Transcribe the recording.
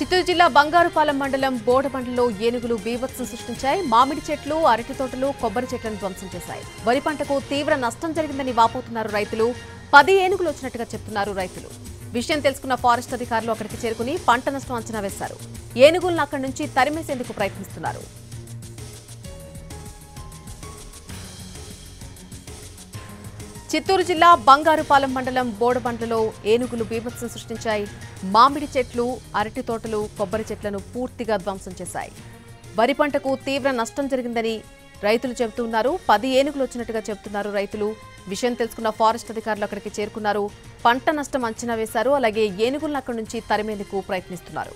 చిత్తూరు జిల్లా బంగారుపాలెం మండలం బోడబండలో ఏనుగులు బీభత్సం సృష్టించాయి. మామిడి చెట్లు, అరటి తోటలు, కొబ్బరి చెట్లను ధ్వంసం చేశాయి. వరి పంటకు తీవ్ర నష్టం జరిగిందని వాపోతున్నారు రైతులు. 10 ఏనుగులు వచ్చినట్టుగా చెప్తున్నారు రైతులు. విషయం తెలుసుకున్న ఫారెస్ట్ అధికారులు అక్కడికి చేరుకుని పంట నష్టం అంచనా వేశారు. ఏనుగులను అక్కడి నుంచి తరిమేసేందుకు ప్రయత్నిస్తున్నారు. చిత్తూరు జిల్లా బంగారుపాలెం మండలం బోడబండలో ఏనుగులు బీభత్సం సృష్టించాయి. మామిడి చెట్లు, అరటి తోటలు, కొబ్బరి చెట్లను పూర్తిగా ధ్వంసం చేశాయి. వరి పంటకు తీవ్ర నష్టం జరిగిందని రైతులు చెబుతున్నారు. 10 ఏనుగులు వచ్చినట్టుగా చెబుతున్నారు రైతులు. విషయం తెలుసుకున్న ఫారెస్ట్ అధికారులు అక్కడికి చేరుకున్నారు. పంట నష్టం అంచనా వేశారు. అలాగే ఏనుగులను అక్కడి నుంచి తరిమేందుకు ప్రయత్నిస్తున్నారు.